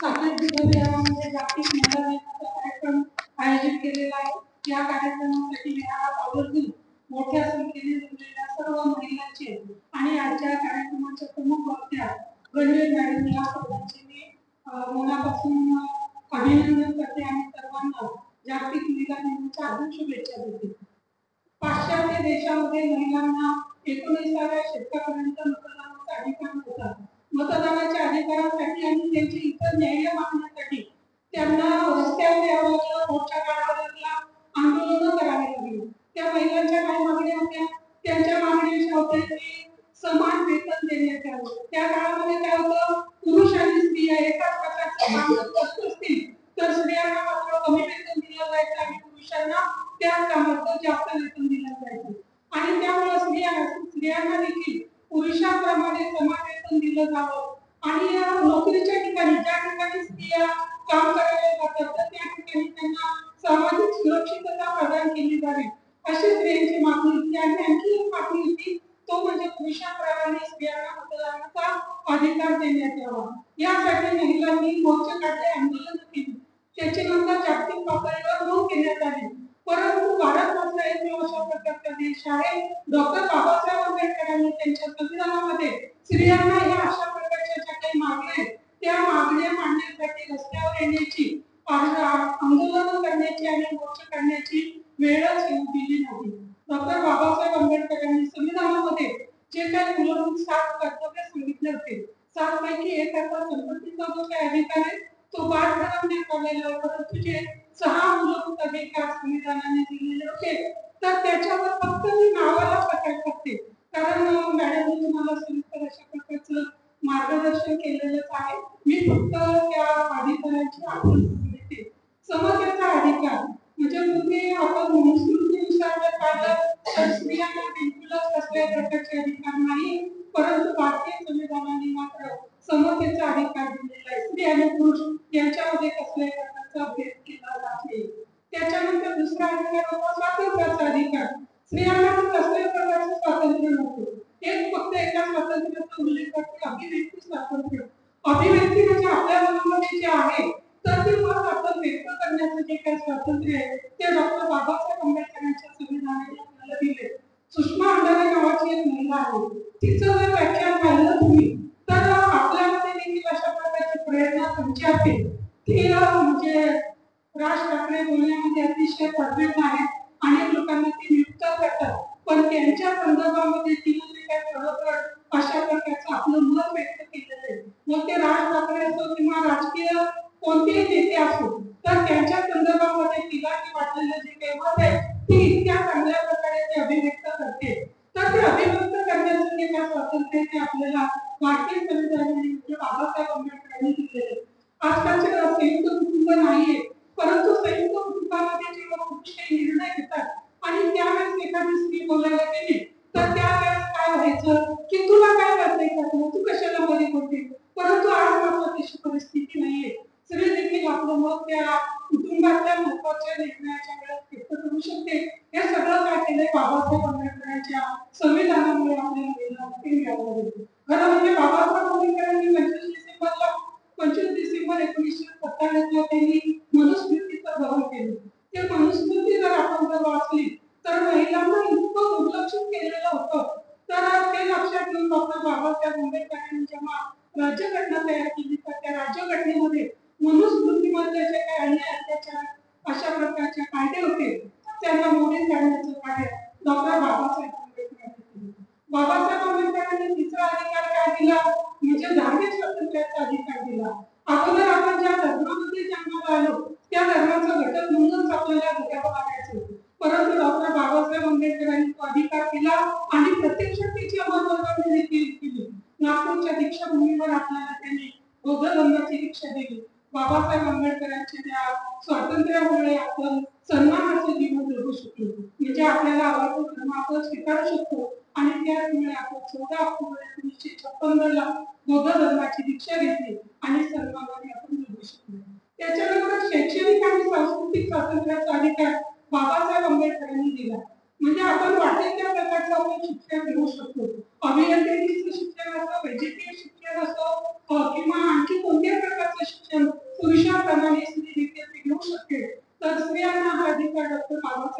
साखर विभागामध्ये जागतिक महिला दिनाचा कार्यक्रम आयोजित केलेला आहे। या कार्यक्रमासाठी मी आवर्जून मोठ्या संख्येने जमलेल्या सर्व महिलांचे आणि आजच्या कार्यक्रमाच्या प्रमुख वक्त्या गणवेश मॅडम या सर्वांचे मी मनापासून अभिनंदन करते आणि सर्वांना जागतिक महिला दिनाच्या हार्दिक शुभेच्छा देते। पाश्चात्य देशामध्ये महिलांना 19व्या शतकापर्यंत मतदानाचा अधिकार होता। मतदानाच्या अधिकारासाठी आणि त्यांची इतर न्याय मागण्यासाठी त्यांना रस्त्यावर यावं लागलं, मोर्चा काढावा लागला, आंदोलन करावे लागले। त्या महिलांच्या काय मागण्या होत्या? त्यांच्या मागण्या अशा होत्या की समान वेतन देण्यात यावं। त्या काळामध्ये काय होतं, पुरुष आणि स्त्रिया एकाच प्रकारचं काम करत असतील तर स्त्रियांना मात्र कमी वेतन दिलं जायचं आणि पुरुषांना त्याच कामाचं जास्त वेतन दिलं जायचं। आणि त्यामुळे स्त्रियांना देखील पुरुषांप्रमाणे समान वेतन दिलं जावं आणि नोकरीच्या ठिकाणी ज्या ठिकाणी स्त्रिया काम करायला जातात तर त्या ठिकाणी त्यांना सामाजिक सुरक्षितता प्रदान केली जावी अशी स्त्रियांची मागणी होती। आणि आणखी एक मागणी होती, तो म्हणजे पुरुषांप्रमाणे स्त्रियांना मतदानाचा अधिकार देण्यात यावा। यासाठी महिलांनी मोर्चे काढले, आंदोलन केले, त्याची नंतर जागतिक पातळीवर नोंद घेण्यात आली। परंतु भारत मात्र एक अशा प्रकारचा देश आहे, डॉक्टर बाबासाहेब आंबेडकरांनी त्यांच्या संविधानामध्ये स्त्रियांना या अशा प्रकारच्या ज्या काही मागण्या आहेत त्या मागण्या मांडण्यासाठी रस्त्यावर येण्याची, आंदोलन करण्याची आणि मोर्चे काढण्याची वेळच येऊ दिली नाही। डॉक्टर बाबासाहेब आंबेडकरांनी संविधानामध्ये जे काही मूलभूत 7 कर्तव्य सांगितले होते, 7 पैकी एक असा संपत्तीचा जो काही अधिकार आहे तो बाद ठरवण्यात आलेला आहे। परंतु जे 6 मूलभूत अधिकार संविधानाने दिलेले होते तर त्याच्यावर फक्त मी नावाला प्रकाश टाकते, कारण मॅडमने तुम्हाला सविस्तर अशा प्रकारचं मार्गदर्शन केलेलंच आहे। मी फक्त त्या अधिकारांची आठवण देते। समतेचा अधिकार म्हणजे पूर्वी आपण मनुस्मृतीनुसार जर पाहिलं तर स्त्रियांना बिलकुलच कसल्याही प्रकारचे अधिकार नाही, परंतु भारतीय संविधानाने मात्र समतेचा अधिकार दिलेला आहे। स्त्री आणि पुरुष यांच्यामध्ये कसल्याही प्रकारचा भेद केला जात नाही। त्याच्यानंतर दुसरा अधिकार होता स्वातंत्र्याचा अधिकार। स्त्रियांना कसल्याही प्रकारचं स्वातंत्र्य नव्हतं। एक फक्त एका स्वातंत्र्याचा उल्लेख करते, अभिव्यक्ती स्वातंत्र्य। अभिव्यक्ती म्हणजे आपल्या मनामध्ये जे आहे तर ते मत आपण व्यक्त करण्याचं जे काही स्वातंत्र्य आहे ते डॉक्टर बाबासाहेब आंबेडकरांच्या संविधानाने आपल्याला दिले। सुषमा अंधारे नावाची एक महिला आहे, तिचं जर व्याख्यान पाहिलं तुम्ही तर आपल्यामध्ये देखील अशा प्रकारची प्रेरणा संचारते। ती म्हणजे राज ठाकरे बोलण्यामध्ये अतिशय परफेक्ट आहे, अनेक लोकांना ती नियुक्त करतात, पण त्यांच्या संदर्भामध्ये तिने जे काही खरोखर अशा प्रकारचं आपलं मत व्यक्त केलेलं आहे, मग ते राज ठाकरे असो किंवा राजकीय कोणतेही नेते असो तर त्यांच्या संदर्भामध्ये तिला वाटलेलं जे काही मत आहे ती इतक्या चांगल्या प्रकारे ते अभिव्यक्त करते। तर ते अभिव्यक्त करण्याचं जे काही स्वातंत्र्य ते आपल्याला भारतीय संविधानाने म्हणजे बाबासाहेब आंबेडकरांनी दिलेले। आजकालचे संयुक्त कुटुंब नाहीये, परंतु संयुक्त कुटुंबामध्ये जेव्हा पुरुष काही निर्णय घेतात आणि त्यावेळेस एखादी स्त्री बोलायला गेली तर त्यावेळेस काय व्हायचं की तुला काय करता येतं, तू कशाला मध्ये बोलते। परंतु आज मात्र तशी परिस्थिती नाहीये। स्त्री देखील आपलं मत त्या कुटुंबातल्या महत्त्वाच्या निर्णयाच्या वेळेस व्यक्त करू शकते। हे सगळं काय केलंय बाबासाहेब आंबेडकरांच्या संविधानामुळे आपल्याला मिळालं। खरं म्हणजे बाबासाहेब आंबेडकरांनी 25 डिसेंबर 1957 त्यांनी मनुस्मृतीचं ग्रहण केलं। ते मनुस्मृती जर आपण वाचली तर महिलांना इतकं दुर्लक्षित केलेलं होतं, तर ते लक्षात घेऊन डॉक्टर बाबासाहेब आंबेडकरांनी जेव्हा राज्यघटना तयार केली तर त्या राज्यघटनेमध्ये मनुस्मृतीमध्ये जे काही अन्याय अत्याचार अशा प्रकारचे कायदे होते त्यांना मोडीत काढण्याचं कार्य डॉक्टर बाबासाहेब आंबेडकरांनी केलं। बाबासाहेब आंबेडकरांनी तिसरा अधिकार काय दिला म्हणजे धार्मिक स्वातंत्र्याचा अधिकार दिला। अगोदर आपण ज्या धर्मामध्ये जन्माला आलो त्या धर्माचा घटक म्हणूनच आपल्याला जगावं लागायचं, परंतु डॉक्टर बाबासाहेब आंबेडकरांनी तो अधिकार दिला आणि प्रत्यक्ष त्याची अंमलबजावणी देखील केली। नागपूरच्या दीक्षाभूमीवर आपल्याला त्यांनी बौद्ध धर्माची दीक्षा दिली। बाबासाहेब आंबेडकरांच्या त्या स्वातंत्र्यामुळे आपण सन्मानाचं जीवन जगू शकतो, म्हणजे आपल्याला आवडतो धर्म आपण स्वीकारू शकतो आणि त्यामुळे आपण 14 ऑक्टोबर 1956 ला बौद्ध धर्माची दीक्षा घेतली आणि सन्मानाने आपण जगू शकतो। त्याच्यानंतर शैक्षणिक आणि सांस्कृतिक स्वातंत्र्याचा अधिकार बाबासाहेब आंबेडकरांनी दिला, म्हणजे आपण वाटेल त्या प्रकारचं आपण शिक्षण घेऊ शकतो। अभियांत्रिकीचं शिक्षण असो, वैद्यकीय शिक्षण असो किंवा आणखी कोणत्याही प्रकारचं शिक्षण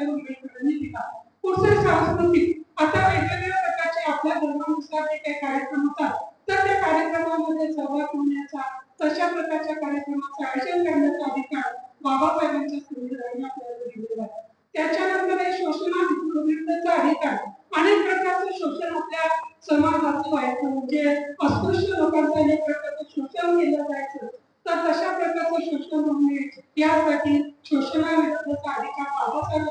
बाबासाहेब आंबेडकरांनी दिला. पुढचे सांस्कृतिक, आता वेगवेगळ्या प्रकारचे आपल्या धर्मानुसार जे काही कार्यक्रम होतात तर त्या कार्यक्रमामध्ये सहभाग होण्याचा, तशा प्रकारच्या कार्यक्रमाचं आयोजन करण्याचा अधिकार बाबासाहेबांच्या संविधानाने आपल्याला दिलेला आहे. त्याच्यानंतर आहे शोषणाविरुद्धचा अधिकार. अनेक प्रकारचं शोषण आपल्या समाजाचं व्हायचं, म्हणजे अस्पृश्य लोकांचं अनेक प्रकारचं शोषण केलं जायचं, तर तशा प्रकारचं शोषण होऊ नये यासाठी शोषणाविरुद्धचा अधिकार बाबासाहेब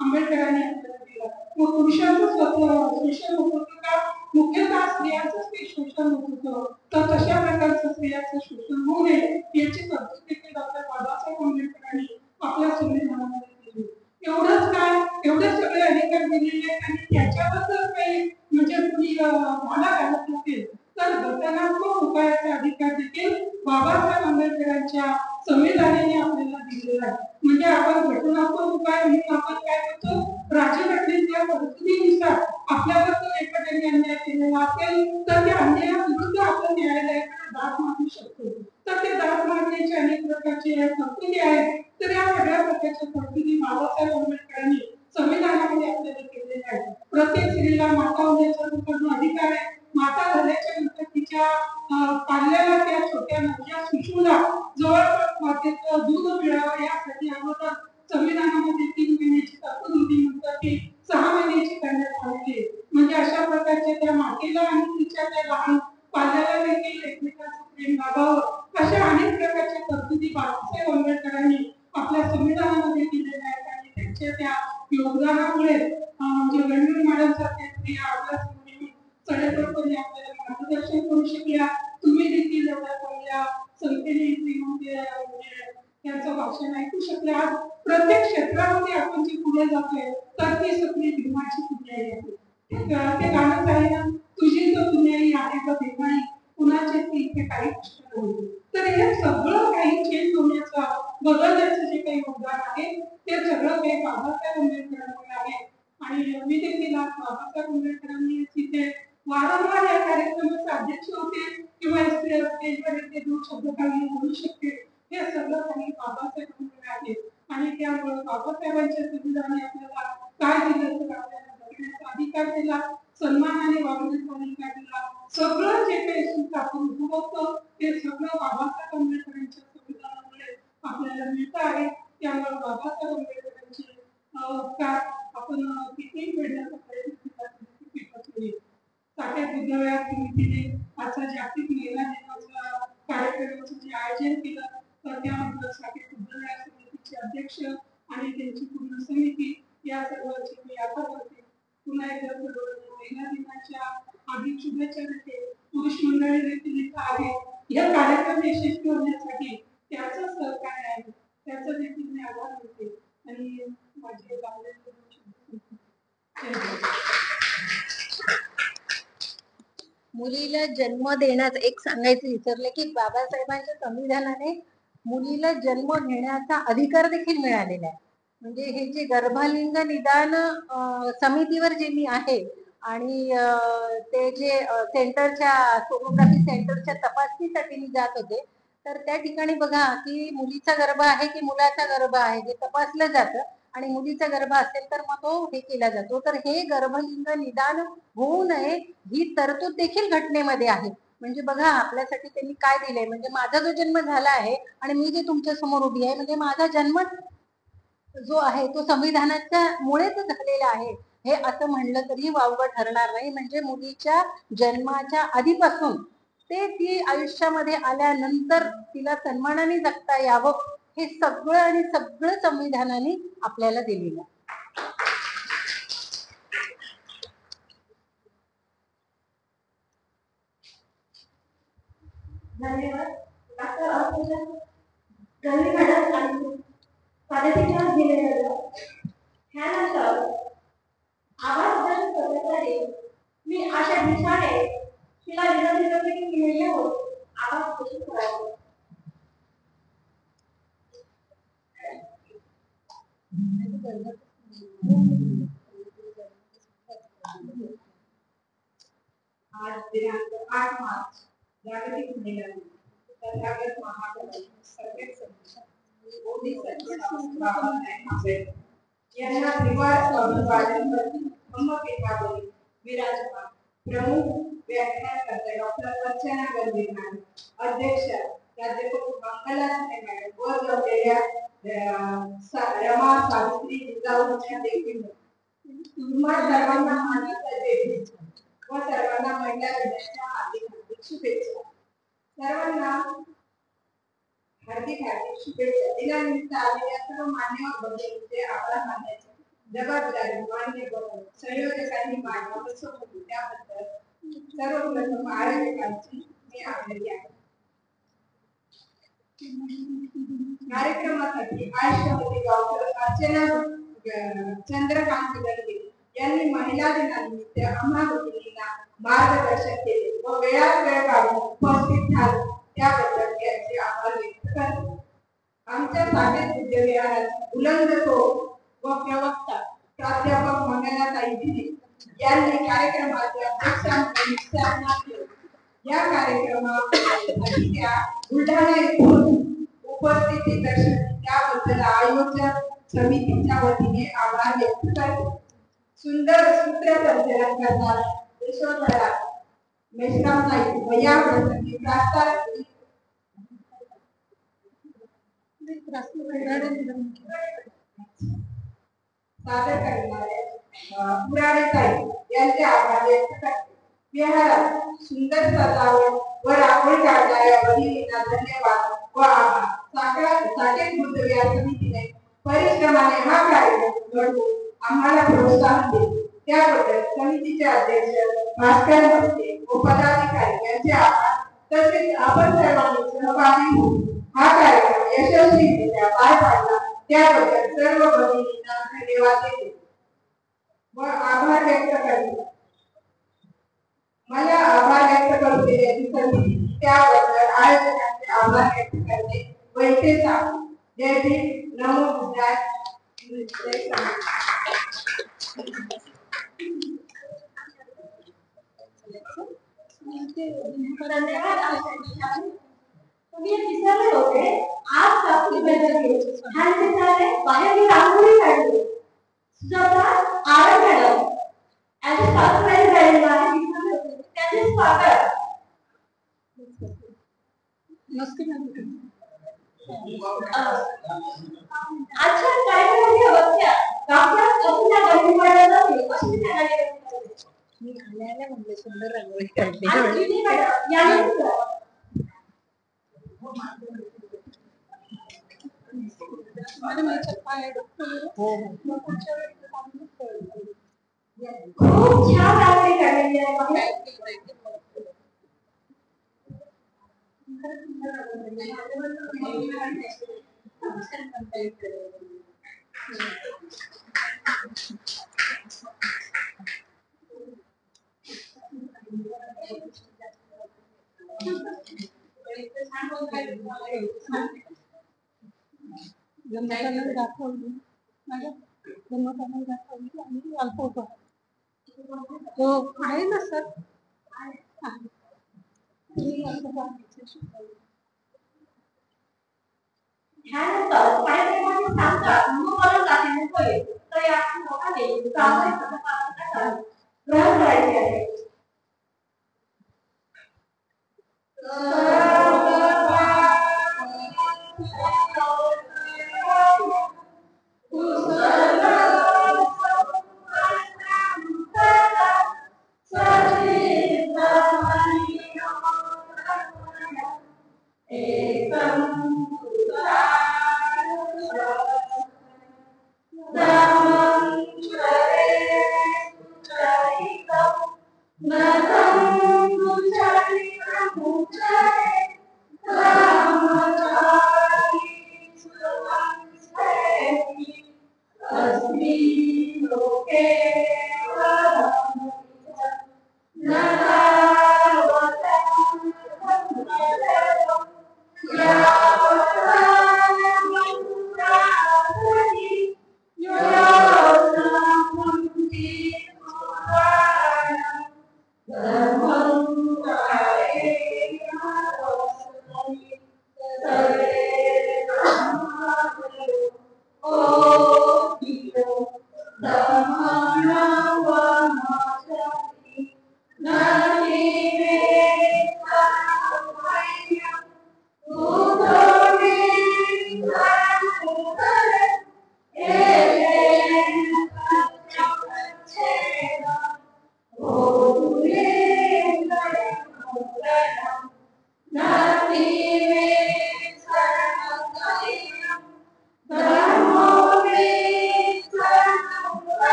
आंबेडकरांनी आपल्याला दिला. मग पुरुषांचं शोषण होत होतं का, मुख्यतः स्त्रियांचंच ते शोषण होत होतं, तर तशा प्रकारचं स्त्रियांचं शोषण होऊ नये याची तरतूद देखील डॉक्टर बाबासाहेब आंबेडकरांनी आपल्या संविधानामध्ये दिली. एवढंच काय, एवढे सगळे अधिकार दिलेले आहेत आणि त्याच्यावर जर काही म्हणजे कुणी भाला घालत नसेल तर घटनात्मक उपायाचा अधिकार देखील बाबासाहेब आंबेडकरांच्या संविधानाने आपल्याला दिलेला आहे. म्हणजे आपण घटनात्मक उपाय म्हणून आपण काय करतो, राज्यघटनेच्या तरतुदीनुसार आपल्यावर जर एखाद्याने अन्याय केलेला असेल तर त्या अन्यायाविरुद्ध आपण न्यायालयाकडे दाद मागू शकतो. तर ते दाद मागण्याचे अनेक प्रकारचे तरतुदी आहेत. तर या सगळ्या प्रकारच्या तरतुदी बाबासाहेब आंबेडकरांनी संविधानामध्ये आपल्याला केलेल्या आहेत. प्रत्येक स्त्रीला माता होण्याचा अधिकार आहे. माता झाल्याच्या नंतर तिच्या पाळलेल्या त्या छोट्या नवजात शिशूला जवळपास मातेचं दूध मिळावं यासाठी अगोदर संविधानामध्ये 3 महिन्याची तरतूद होती, नंतर ती 6 महिन्याची करण्यात आली. म्हणजे अशा प्रकारच्या त्या मातेला आणि तिच्या त्या लहान पाळलेल्या देखील एकमेकांचं प्रेम लाभावं, अशा अनेक प्रकारच्या तरतुदी बाबासाहेब आंबेडकरांनी आपल्या संविधानामध्ये दिलेल्या आहेत. आणि त्यांच्या त्या योगदानामुळे म्हणजे रणवीर मॅडम सारख्या स्त्रिया आपल्या चढेपटपणे आपल्याला मार्गदर्शन करू शकल्या. तुम्ही देखील एवढ्या चांगल्या संख्येने म्हणजे त्यांचं भाषण ऐकू शकले. आज प्रत्येक क्षेत्रामध्ये आपण जी पुढे जातोय तर ती सगळी भीमाची पुण्याई आहे. ते गाणं आहे ना, तुझी तर पुण्याई आहे का भीमाई, कुणाचे ती इथे काही कष्ट नाही. तर हे सगळं काही चेंज होण्याचं, बदलण्याचं जे काही योगदान आहे ते सगळं काही बाबासाहेब आंबेडकरांमुळे आहे. आणि मी देखील आज बाबासाहेब आंबेडकरांनी तिथे वारंवार या कार्यक्रमाचे अध्यक्ष होते किंवा स्टेजवर ते 2 शब्द काही बोलू शकते, हे सगळं काही बाबासाहेबांमुळे आहे. आणि त्यामुळे बाबासाहेबांच्या संविधानाने आपल्याला काय दिलं तर आपल्याला जगण्याचा अधिकार दिला, सन्मानाने वागण्याचा अधिकार दिला. सगळं जे काही सुख आपण भोगवतो ते सगळं बाबासाहेब आंबेडकरांच्या संविधानामुळे आपल्याला मिळतं आहे. त्यामुळे बाबासाहेब आंबेडकरांचे उपकार आपण किती फेडण्याचा प्रयत्न केला. साठ्या बुद्धवया समितीने आजचा जागतिक महिला दिनाचा कार्यक्रमाचं जे आयोजन केलं तर त्याबद्दल साठ्या बुद्धवया समितीचे अध्यक्ष आणि त्यांची पूर्ण समिती या सर्वांची मी आभार मानते. पुन्हा एकदा महिला दिनाच्या हार्दिक शुभेच्छा देते. पुरुष मंडळी देखील इथं आहे. या कार्यक्रम यशस्वी होण्यासाठी त्याचं सहकार्य आहे, त्याचं देखील मी आभार मानते. आणि माझे मुलीला जन्म देण्याचं एक सांगायचं विसरले की बाबासाहेबांच्या संविधानाने मुलीला जन्म घेण्याचा अधिकार देखील मिळालेला आहे. म्हणजे हे जे गर्भलिंग निदान समितीवर जे मी आहे आणि ते जे सेंटरच्या सोनोग्राफी सेंटरच्या तपासणीसाठी मी जात होते, तर त्या ठिकाणी बघा की मुलीचा गर्भ आहे की मुलाचा गर्भ आहे हे तपासलं जातं आणि मुलीचा गर्भ असेल तर मग तो हे केला जातो. तर हे गर्भलिंग निदान होऊ नये ही तरतूद देखील घटनेमध्ये आहे. म्हणजे बघा आपल्यासाठी त्यांनी काय दिलंय, म्हणजे माझा जो जन्म झाला आहे आणि मी जे तुमच्या समोर उभी आहे म्हणजे माझा जन्म जो आहे तो संविधानाच्या मुळेच झालेला आहे हे असं म्हणलं तरी वावगं ठरणार नाही. म्हणजे मुलीच्या जन्माच्या आधीपासून ते ती आयुष्यामध्ये आल्यानंतर तिला सन्मानाने जगता यावं हे सगळं आणि सगळं संविधानाने आपल्याला दिलेलं. धन्यवाद डॉक्टर गौरी मॅडम आणि साडेतीन दिलेलं. ह्यानंतर आवाज दर्शन करण्यासाठी मी अशा दिशाने तिला विनंती करते की तुम्ही येऊन आवाज दर्शन करावं. आज दिनांक 8 मार्च जागतिक महिला दिन. तथागत महात्मा सर्वेक्षण ओली सर्व बाबासाहेब आंबेडकर यांना त्रिवार स्वाभिवादनवरती धम्मकेतावरी विराजमान प्रमुख व्याख्यानकर्ते डॉक्टर अर्चना गंभीरनाथ, अध्यक्ष प्राध्यापक मंगलासने मॅडम व जमलेल्या रमा सावित्री जिजाऊच्या देखील तुम्हा सर्वांना मानाचा जय व सर्वांना महिला दिनाच्या हार्दिक शुभेच्छा. सर्वांना हार्दिक शुभेच्छा. दिनानिमित्त आलेल्या सर्व मान्यवर भगिनींचे आभार मानण्याचे जबाबदारी मान्य करून संयोजकांनी मांडण्यावर सोपवली. त्याबद्दल सर्वप्रथम आयोजकांची मी आभारी आहे. कार्यक्रमासाठी आयुष्यवती डॉक्टर अर्चना चंद्रकांत गंभीर यांनी महिला दिनानिमित्त आम्हा भगिनींना मार्गदर्शन केले व वेळात वेळ काढून उपस्थित झाले त्याबद्दल त्यांचे आभार व्यक्त करतो. आमच्या साठे विद्याविहारात बुलंदतो व प्रवक्ता प्राध्यापक मंगलाताई भिडे यांनी कार्यक्रमाचे अध्यक्षांनी या कार्यक्रमासाठी त्या बुलढाणा येथून उपस्थिती दर्शवली त्याबद्दल आयोजक समितीच्या वतीने आभार व्यक्त करतो. सुंदर सूत्रसंचालन करणारा यशोधरा मेश्रामताई व या प्रसंगी सादर करणारे पुराणेताई यांचे आभार व्यक्त करते. विहारात सुंदर सजावट व रांगोळी काढणाऱ्या भगिनींना धन्यवाद व आभार. साठे बुद्धविहार समितीने परिश्रमाने हा कार्यक्रम घडवून आम्हाला प्रोत्साहन दिले त्याबद्दल समितीचे अध्यक्ष भास्कर भोसले व पदाधिकारी यांचे आभार. तसेच आपण सर्वांनी सहभागी होऊन हा कार्यक्रम यशस्वीरित्या पार पाडला त्याबद्दल सर्व भगिनींना धन्यवाद देते व आभार व्यक्त करते. मला आभार व्यक्त करू दिल्याची संधी त्याबद्दल आयोजकांचे आभार व्यक्त करते व इथे सांग जय भीम नमो बुद्धाय जय तुम्ही विसरले होते आज आपली बैठक छान दिसणारे बाहेर मी रांगोळी काढली Sujata R madam as a सासूबाई राहिलेला आहे विसरले होते त्यांचे स्वागत. अच्छा कार्यक्रमाची अवस्था डॉक्टर अर्चना गंभीर जाते अशी सांगायला मी आल्याला म्हणले सुंदर रांगोळी काढली. आणि मॅडम यानंतर खूप छान रांगोळी काढलेली आहे. हो आहे ना सर. ह्यानंतर कार्यक्रमाचे सांगतात मनोबल दाखवणे होईल तर या लोकांनी सामाजिक ग्रहण करायचे आहे.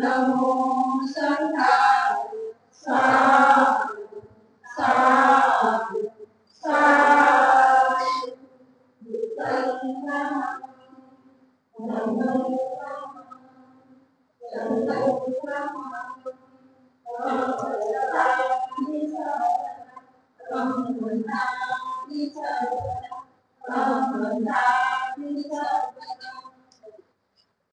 नमो संघाय साधु साधु साधु